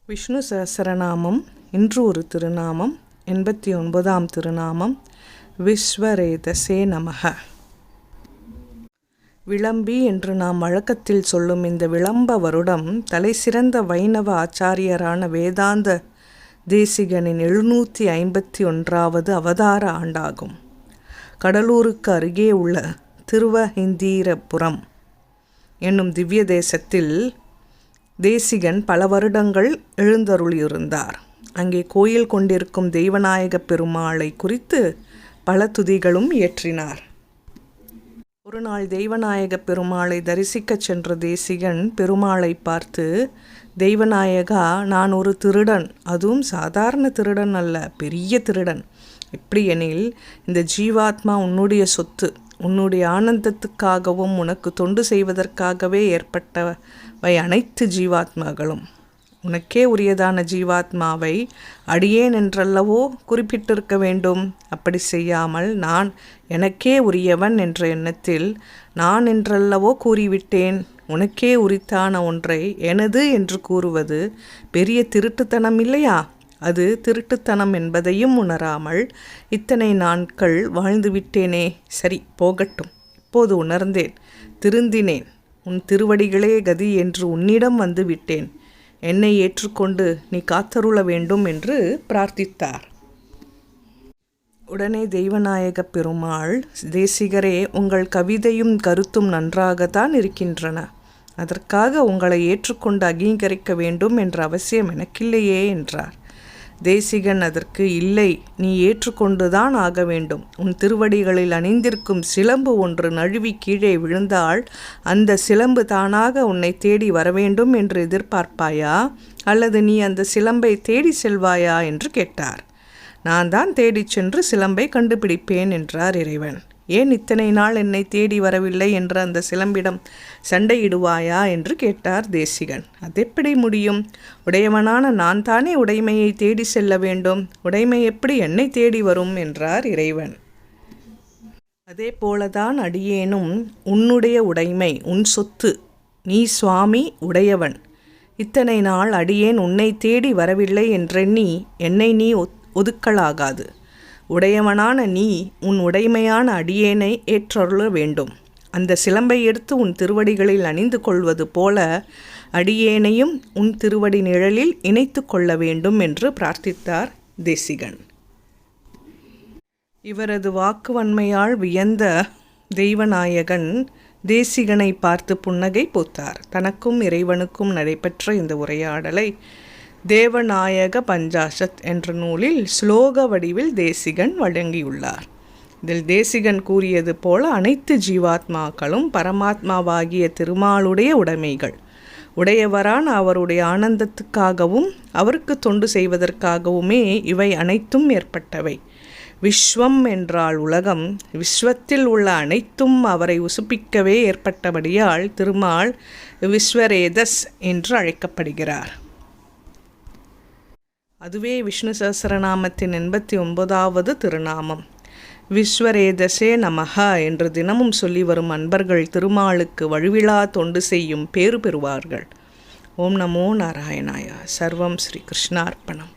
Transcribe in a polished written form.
விஷ்ணு சஹஸ்ரநாமம். இன்று ஒரு திருநாமம், 89ஆம் திருநாமம். விஸ்வரேதசே நமக. விளம்பி என்று நாம் வழக்கத்தில் சொல்லும் இந்த விளம்ப வருடம் தலைசிறந்த வைணவ ஆச்சாரியரான வேதாந்த தேசிகனின் 751வது அவதார ஆண்டாகும். கடலூருக்கு அருகே உள்ள திருவஹிந்தீரபுரம் என்னும் திவ்ய தேசத்தில் தேசிகன் பல வருடங்கள் எழுந்தருளியிருந்தார். அங்கே கோயில் கொண்டிருக்கும் தெய்வநாயக பெருமாளை குறித்து பல துதிகளும் இயற்றினார். ஒரு நாள் தெய்வநாயக பெருமாளை தரிசிக்கச் சென்ற தேசிகன் பெருமாளை பார்த்து, தெய்வநாயகா, நான் ஒரு திருடன், அதுவும் சாதாரண திருடன் அல்ல, பெரிய திருடன். எப்படி எனில், இந்த ஜீவாத்மா உன்னுடைய சொத்து, உன்னுடைய ஆனந்தத்துக்காகவும் உனக்கு தொண்டு செய்வதற்காகவே ஏற்பட்டவை அனைத்து ஜீவாத்மாக்களும். உனக்கே உரியதான ஜீவாத்மாவை அடியேன் என்றல்லவோ குறிப்பிட்டிருக்க வேண்டும். அப்படி செய்யாமல் நான் எனக்கே உரியவன் என்ற எண்ணத்தில் நான் என்றல்லவோ கூறிவிட்டேன். உனக்கே உரித்தான ஒன்றை எனது என்று கூறுவது பெரிய திருட்டுத்தனம் இல்லையா? அது திருட்டுத்தனம் என்பதையும் உணராமல் இத்தனை நாட்கள் வாழ்ந்துவிட்டேனே. சரி, போகட்டும். இப்போது உணர்ந்தேன், திருந்தினேன். உன் திருவடிகளே கதி என்று உன்னிடம் வந்து விட்டேன். என்னை ஏற்றுக்கொண்டு நீ காத்தருள வேண்டும் என்று பிரார்த்தித்தார். உடனே தெய்வநாயக பெருமாள், தேசிகரே, உங்கள் கவிதையும் கருத்தும் நன்றாகத்தான் இருக்கின்றன. அதற்காக உங்களை ஏற்றுக்கொண்டு அங்கீகரிக்க வேண்டும் என்ற அவசியம் எனக்கில்லையே என்றார். தேசிகன் அதற்கு, இல்லை, நீ ஏற்றுக்கொண்டுதான் ஆக வேண்டும். உன் திருவடிகளில் அணிந்திருக்கும் சிலம்பு ஒன்று நழுவி கீழே விழுந்தால் அந்த சிலம்பு தானாக உன்னை தேடி வரவேண்டும் என்று எதிர்பார்ப்பாயா, அல்லது நீ அந்த சிலம்பை தேடி செல்வாயா என்று கேட்டார். நான் தான் தேடிச் சென்று சிலம்பை கண்டுபிடிப்பேன் என்றார் இறைவன். ஏன் இத்தனை நாள் என்னை தேடி வரவில்லை என்று அந்த சிலம்பிடம் சண்டையிடுவாயா என்று கேட்டார் தேசிகன். அதெப்படி முடியும்? உடையவனான நான் தானே உடைமையை தேடி செல்ல வேண்டும். உடைமை எப்படி என்னை தேடி வரும் என்றார் இறைவன். அதே போலதான் அடியேனும் உன்னுடைய உடைமை, உன் சொத்து. நீ சுவாமி, உடையவன். இத்தனை நாள் அடியேன் உன்னை தேடி வரவில்லை என்றெண்ணி என்னை நீ ஒதுக்கலாகாது. உடையவனான நீ உன் உடைமையான அடியேனை ஏற்றருள வேண்டும். அந்த சிலம்பை எடுத்து உன் திருவடிகளில் அணிந்து கொள்வது போல அடியேனையும் உன் திருவடி நிழலில் இணைத்து கொள்ள வேண்டும் என்று பிரார்த்தித்தார் தேசிகன். இவரது வாக்குவன்மையால் வியந்த தெய்வநாயகன் தேசிகனை பார்த்து புன்னகை பூத்தார். தனக்கும் இறைவனுக்கும் நடைபெற்ற இந்த உரையாடலை தேவநாயக பஞ்சாஷத் என்ற நூலில் ஸ்லோக வடிவில் தேசிகன் வழங்கியுள்ளார். இதில் தேசிகன் கூறியது போல அனைத்து ஜீவாத்மாக்களும் பரமாத்மாவாகிய திருமாலுடைய உடைமைகள். உடையவரான அவருடைய ஆனந்தத்துக்காகவும் அவருக்கு தொண்டு செய்வதற்காகவுமே இவை அனைத்தும் ஏற்பட்டவை. விஸ்வம் என்றால் உலகம், விஸ்வத்தில் உள்ள அனைத்தும் அவரை உசுப்பிக்கவே ஏற்பட்டபடியால் திருமால் விஸ்வரேதஸ் என்று அழைக்கப்படுகிறார். அதுவே விஷ்ணு சஹஸ்ரநாமத்தின் 89வது திருநாமம். விஸ்வரேதசே நமக என்று தினமும் சொல்லி வரும் அன்பர்கள் திருமாலுக்கு வழிவிழா தொண்டு செய்யும் பேறு பெறுவார்கள். ஓம் நமோ நாராயணாய. சர்வம் ஸ்ரீ கிருஷ்ணார்ப்பணம்.